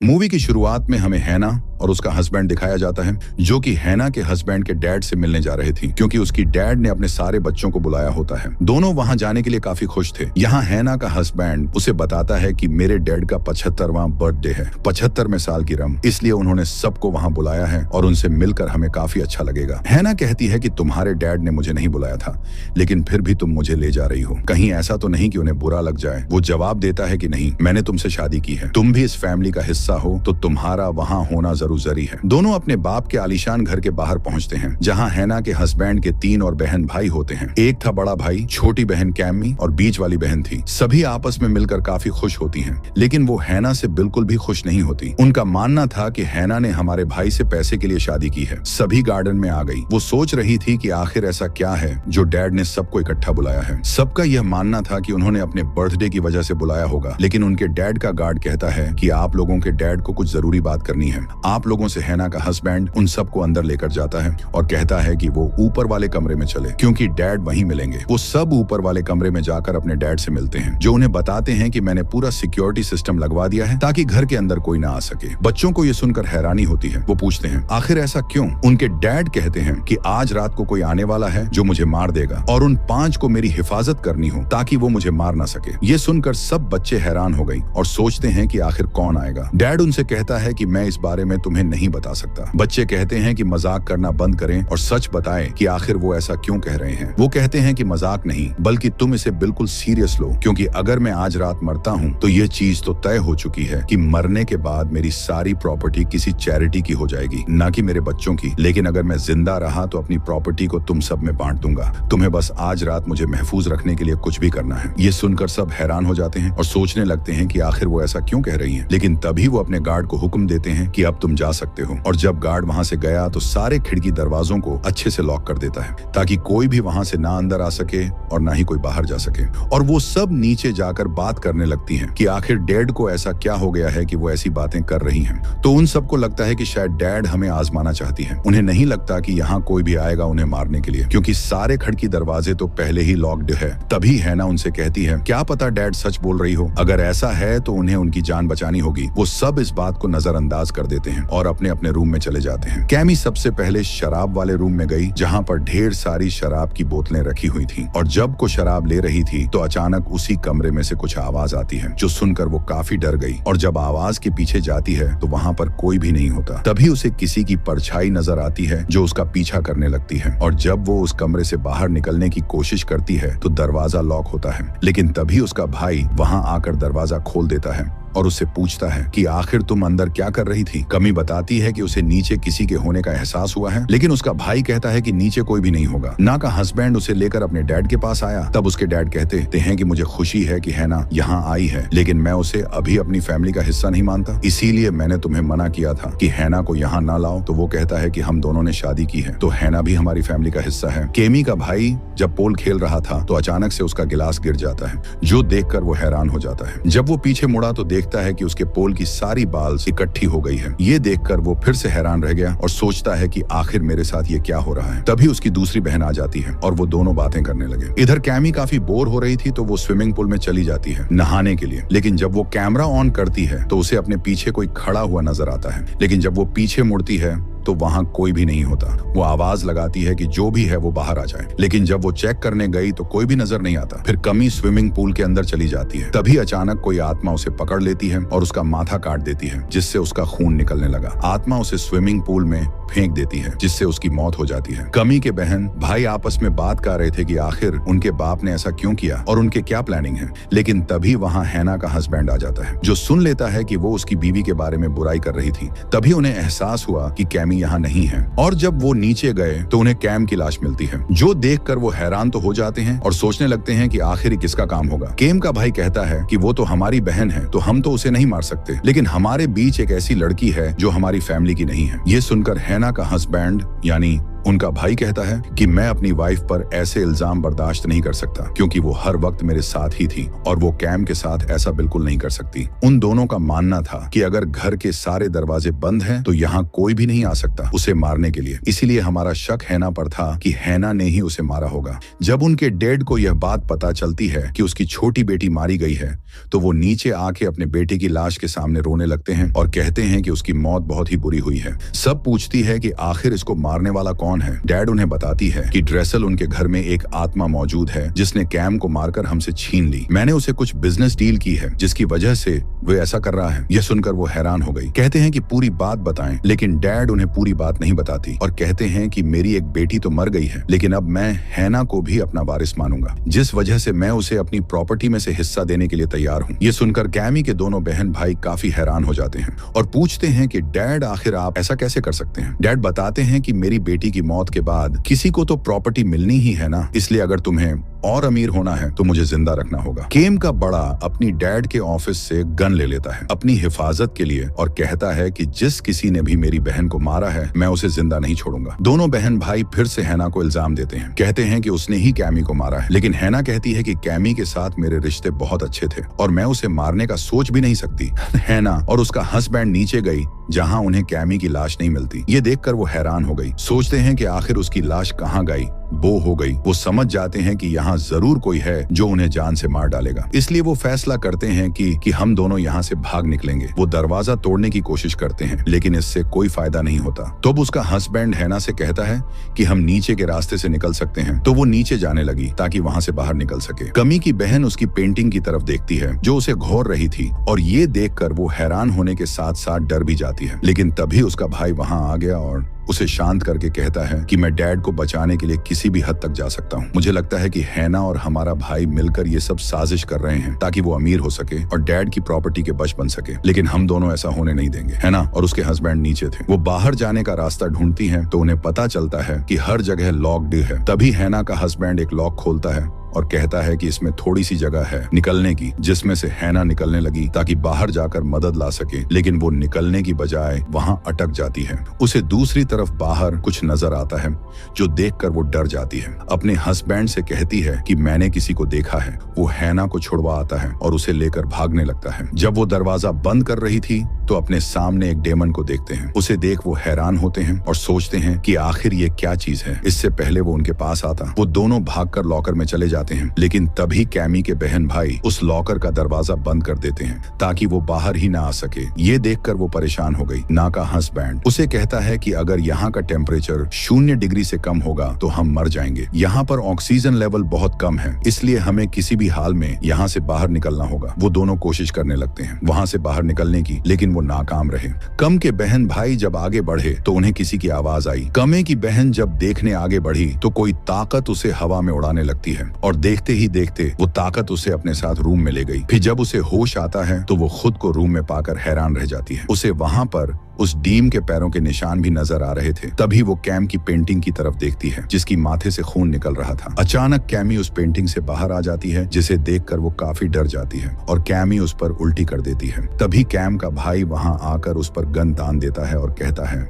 Movie की शुरुआत में हमें हैना और उसका हस्बैंड दिखाया जाता है, जो कि हैना के हस्बैंड के डैड से मिलने जा रही थी, क्योंकि उसकी डैड ने अपने सारे बच्चों को बुलाया होता है। दोनों वहां जाने के लिए काफी खुश थे। यहाँ हैना का हस्बैंड उसे बताता है कि मेरे डैड का 75वां बर्थडे है, 75वें साल की रम, इसलिए उन्होंने सबको वहां बुलाया है और उनसे मिलकर हमें काफी अच्छा लगेगा। हैना कहती है कि तुम्हारे डैड ने मुझे नहीं बुलाया था, लेकिन फिर भी तुम मुझे ले जा रही हो, कहीं ऐसा तो नहीं कि उन्हें बुरा लग जाए। वो जवाब देता है कि नहीं, मैंने तुमसे शादी की है, तुम भी इस फैमिली का हिस्सा हो, तो तुम्हारा वहां होना जरूरी है। दोनों अपने बाप के आलीशान घर के बाहर पहुंचते हैं, जहां हैना के हस्बैंड के 3 और बहन भाई होते हैं। एक था बड़ा भाई, छोटी बहन कैमी और बीच वाली बहन थी। सभी आपस में मिलकर काफी खुश होती हैं, लेकिन वो हैना से बिल्कुल भी खुश नहीं होती। उनका मानना था कि हैना ने हमारे भाई से पैसे के लिए शादी की है। सभी गार्डन में आ गई। वो सोच रही थी कि आखिर ऐसा क्या है जो डैड ने सबको इकट्ठा बुलाया है। सबका यह मानना था कि उन्होंने अपने बर्थडे की वजह से बुलाया होगा, लेकिन उनके डैड का गार्ड कहता है कि आप लोगों के डैड को कुछ जरूरी बात करनी है। आप लोगों से हैना का हस्बैंड उन सबको अंदर लेकर जाता है और कहता है कि वो ऊपर वाले कमरे में चले, क्योंकि डैड वहीं मिलेंगे। वो सब ऊपर वाले कमरे में जाकर अपने डैड से मिलते हैं, जो उन्हें बताते हैं कि मैंने पूरा सिक्योरिटी सिस्टम लगवा दिया है ताकि घर के अंदर कोई ना आ सके। बच्चों को ये सुनकर हैरानी होती है। वो पूछते हैं आखिर ऐसा क्यों? उनके डैड कहते हैं कि आज रात को कोई आने वाला है जो मुझे मार देगा और उन 5 को मेरी हिफाजत करनी हो ताकि वो मुझे मार ना सके। ये सुनकर सब बच्चे हैरान हो गई और सोचते हैं कि आखिर कौन आएगा। डैड उनसे कहता है कि मैं इस बारे में तुम्हें नहीं बता सकता। बच्चे कहते हैं कि मजाक करना बंद करें और सच बताएं कि आखिर वो ऐसा क्यों कह रहे हैं। वो कहते हैं कि मजाक नहीं, बल्कि तुम इसे बिल्कुल सीरियस लो, क्योंकि अगर मैं आज रात मरता हूँ तो ये चीज तो तय हो चुकी है कि मरने के बाद मेरी सारी प्रॉपर्टी किसी चैरिटी की हो जाएगी, ना कि मेरे बच्चों की। लेकिन अगर मैं जिंदा रहा तो अपनी प्रॉपर्टी को तुम सब में बांट दूंगा। तुम्हें बस आज रात मुझे महफूज रखने के लिए कुछ भी करना है। ये सुनकर सब हैरान हो जाते हैं और सोचने लगते हैं कि आखिर वो ऐसा क्यों कह रही हैं। लेकिन तभी वो अपने गार्ड को हुक्म देते हैं कि अब तुम जा सकते हो। और जब गार्ड वहां से गया तो सारे खिड़की दरवाजों को अच्छे से लॉक कर देता है, ताकि कोई भी वहां से ना अंदर आ सके और ना ही कोई बाहर जा सके। और वो सब नीचे जाकर बात करने लगती हैं कि आखिर डैड को ऐसा क्या हो गया है कि वो ऐसी बातें कर रही हैं। तो उन सबको लगता है कि शायद डैड हमें आजमाना चाहती है। उन्हें नहीं लगता कि यहाँ कोई भी आएगा उन्हें मारने के लिए, क्योंकि सारे खिड़की दरवाजे तो पहले ही लॉक्ड है। तभी हैना उनसे कहती है क्या पता डैड सच बोल रही हो, अगर ऐसा है तो उन्हें उनकी जान बचानी होगी। वो सब इस बात को नजरअंदाज कर देते हैं और अपने अपने रूम में चले जाते हैं। कैमी सबसे पहले शराब वाले रूम में गई, जहाँ पर ढेर सारी शराब की बोतलें रखी हुई थी। और जब को शराब ले रही थी तो अचानक उसी कमरे में से कुछ आवाज आती है, जो सुनकर वो काफी डर गई। और जब आवाज के पीछे जाती है तो वहाँ पर कोई भी नहीं होता। तभी उसे किसी की परछाई नजर आती है जो उसका पीछा करने लगती है। और जब वो उस कमरे से बाहर निकलने की कोशिश करती है तो दरवाजा लॉक होता है। लेकिन तभी उसका भाई वहां आकर दरवाजा खोल देता है और उससे पूछता है कि आखिर तुम अंदर क्या कर रही थी। कमी बताती है कि उसे नीचे किसी के होने का एहसास हुआ है, लेकिन उसका भाई कहता है कि नीचे कोई भी नहीं होगा। ना का हस्बैंड उसे लेकर अपने डैड के पास आया। तब उसके डैड कहते हैं कि मुझे खुशी है कि हैना यहाँ आई है, लेकिन मैं उसे अभी अपनी फैमिली का हिस्सा नहीं मानता, इसीलिए मैंने तुम्हें मना किया था कि हैना को यहाँ ना लाओ। तो वो कहता है कि हम दोनों ने शादी की है, तो हैना भी हमारी फैमिली का हिस्सा है। केमी का भाई जब पोल खेल रहा था तो अचानक से उसका गिलास गिर जाता है, जो देखकर वो हैरान हो जाता है। जब वो पीछे मुड़ा तो देखता है कि उसके पोल की सारी बाल इकट्ठी हो गई है। ये देखकर वो फिर से हैरान रह गया और सोचता है कि आखिर मेरे साथ ये क्या हो रहा है। तभी उसकी दूसरी बहन आ जाती है और वो दोनों बातें करने लगे। इधर कैमी काफी बोर हो रही थी तो वो स्विमिंग पूल में चली जाती है नहाने के लिए। लेकिन जब वो कैमरा ऑन करती है तो उसे अपने पीछे कोई खड़ा हुआ नजर आता है। लेकिन जब वो पीछे मुड़ती है तो वहां कोई भी नहीं होता। वो आवाज लगाती है कि जो भी है वो बाहर आ जाए। लेकिन जब वो चेक करने गई तो कोई भी नजर नहीं आता। फिर कमी स्विमिंग पूल के अंदर चली जाती है। तभी अचानक कोई आत्मा उसे पकड़ लेती है और उसका माथा काट देती है, जिससे उसका खून निकलने लगा। आत्मा उसे स्विमिंग पूल में फेंक देती है, जिससे उसकी मौत हो जाती है। कमी के बहन भाई आपस में बात कर रहे थे कि आखिर उनके बाप ने ऐसा क्यों किया और उनके क्या प्लानिंग है। लेकिन तभी वहां हैना का हस्बैंड आ जाता है, जो सुन लेता है कि वो उसकी बीवी के बारे में बुराई कर रही थी। तभी उन्हें एहसास हुआ कि कैमी यहाँ नहीं है। और जब वो नीचे गए तो उन्हें कैम की लाश मिलती है, जो देखकर वो हैरान तो हो जाते हैं और सोचने लगते हैं कि आखिर किसका काम होगा। केम का भाई कहता है कि वो तो हमारी बहन है, तो हम तो उसे नहीं मार सकते, लेकिन हमारे बीच एक ऐसी लड़की है जो हमारी फैमिली की नहीं है। ये सुनकर हैना का हस्बैंड यानी उनका भाई कहता है कि मैं अपनी वाइफ पर ऐसे इल्जाम बर्दाश्त नहीं कर सकता क्योंकि वो हर वक्त मेरे साथ ही थी और वो कैम के साथ ऐसा बिल्कुल नहीं कर सकती। उन दोनों का मानना था कि अगर घर के सारे दरवाजे बंद हैं तो यहाँ कोई भी नहीं आ सकता उसे मारने के लिए। इसीलिए हमारा शक हैना पर था कि हैना ने ही उसे मारा होगा। जब उनके डैड को यह बात पता चलती है कि उसकी छोटी बेटी मारी गई है तो वो नीचे आके अपने बेटे की लाश के सामने रोने लगते हैं और कहते हैं कि उसकी मौत बहुत ही बुरी हुई है। सब पूछती है कि आखिर इसको मारने वाला कौन है। डैड उन्हें बताती है कि ड्रेसल उनके घर में एक आत्मा मौजूद है जिसने कैम को मारकर हमसे छीन ली। मैंने उसे कुछ बिजनेस डील की है जिसकी वजह से वो ऐसा कर रहा है। यह सुनकर वो हैरान हो गई। कहते हैं कि पूरी बात बताएं, लेकिन डैड उन्हें पूरी बात नहीं बताती और कहते हैं कि मेरी एक बेटी तो मर गई है लेकिन अब मैं हैना को भी अपना वारिस मानूंगा, जिस वजह से मैं उसे अपनी प्रॉपर्टी में से हिस्सा देने के लिए तैयार हूँ। ये सुनकर कैमी के दोनों बहन भाई काफी हैरान हो जाते हैं और पूछते हैं कि डैड आखिर आप ऐसा कैसे कर सकते हैं। डैड बताते हैं कि मेरी बेटी की मौत के बाद किसी को तो प्रॉपर्टी मिलनी ही है ना, इसलिए अगर तुम्हें और अमीर होना है तो मुझे जिंदा रखना होगा। केम का बड़ा अपनी डैड के ऑफिस से गन ले लेता है अपनी हिफाजत के लिए और कहता है कि जिस किसी ने भी मेरी बहन को मारा है मैं उसे जिंदा नहीं छोड़ूंगा। दोनों बहन भाई फिर से हैना को इल्जाम देते हैं, कहते हैं कि उसने ही कैमी को मारा है, लेकिन हैना कहती है कि कैमी के साथ मेरे रिश्ते बहुत अच्छे थे और मैं उसे मारने का सोच भी नहीं सकती। हैना और उसका हस्बैंड नीचे गई जहां उन्हें कैमी की लाश नहीं मिलती। ये देखकर वो हैरान हो गई। सोचते हैं कि आखिर उसकी लाश कहाँ गई। बो हो गई। वो समझ जाते हैं कि यहाँ जरूर कोई है जो उन्हें जान से मार डालेगा। इसलिए वो फैसला करते हैं कि हम दोनों यहाँ से भाग निकलेंगे। वो दरवाजा तोड़ने की कोशिश करते हैं लेकिन इससे कोई फायदा नहीं होता। तो उसका हस्बैंड हैना से कहता है कि हम नीचे के रास्ते से निकल सकते हैं, तो वो नीचे जाने लगी ताकि वहाँ से बाहर निकल सके। कमी की बहन उसकी पेंटिंग की तरफ देखती है जो उसे घोर रही थी और ये देखकर वो हैरान होने के साथ साथ डर भी जाती है। लेकिन तभी उसका भाई वहाँ आ गया और उसे शांत करके कहता है कि मैं डैड को बचाने के लिए किसी भी हद तक जा सकता हूँ। मुझे लगता है कि हैना और हमारा भाई मिलकर ये सब साजिश कर रहे हैं ताकि वो अमीर हो सके और डैड की प्रॉपर्टी के बश बन सके, लेकिन हम दोनों ऐसा होने नहीं देंगे। हैना और उसके हस्बैंड नीचे थे। वो बाहर जाने का रास्ता ढूंढती हैं तो उन्हें पता चलता है कि हर जगह लॉक्ड है। तभी हैना का हस्बैंड एक लॉक खोलता है और कहता है कि इसमें थोड़ी सी जगह है निकलने की, जिसमें से हैना निकलने लगी ताकि बाहर जाकर मदद ला सके, लेकिन वो निकलने की बजाय वहां अटक जाती है। उसे दूसरी तरफ बाहर कुछ नजर आता है जो देखकर वो डर जाती है। अपने हस्बैंड से कहती है कि मैंने किसी को देखा है। वो हैना को छुड़वा आता है और उसे लेकर भागने लगता है। जब वो दरवाजा बंद कर रही थी तो अपने सामने एक डेमन को देखते हैं। उसे देख वो हैरान होते हैं और सोचते हैं कि आखिर ये क्या चीज है। इससे पहले वो उनके पास आता, वो दोनों भागकर लॉकर में चले जाते हैं, लेकिन तभी कैमी के बहन भाई उस लॉकर का दरवाजा बंद कर देते हैं ताकि वो बाहर ही ना आ सके। ये देखकर वो परेशान हो गई। ना का हस्बैंड उसे कहता है कि अगर यहाँ का टेम्परेचर 0 डिग्री से कम होगा तो हम मर जाएंगे। यहाँ पर ऑक्सीजन लेवल बहुत कम है, इसलिए हमें किसी भी हाल में यहाँ से बाहर निकलना होगा। वो दोनों कोशिश करने लगते हैं वहाँ से बाहर निकलने की, लेकिन वो नाकाम रहे। कम के बहन भाई जब आगे बढ़े तो उन्हें किसी की आवाज आई। कमे की बहन जब देखने आगे बढ़ी तो कोई ताकत उसे हवा में उड़ाने लगती है और देखते ही देखते वो ताकत उसे अपने साथ रूम में ले गई। फिर जब उसे होश आता है तो वो खुद को रूम में पाकर हैरान रह जाती है। उसे वहाँ पर उस डीम के पैरों के निशान भी नजर आ रहे थे। तभी वो कैम की पेंटिंग की तरफ देखती है जिसकी माथे से खून निकल रहा था। अचानक कैमी उस पेंटिंग से बाहर आ जाती है जिसे देखकर वो काफी डर जाती है और कैमी उस पर उल्टी कर देती है। तभी कैम का भाई वहां आकर उस पर गन तान देता है और कहता है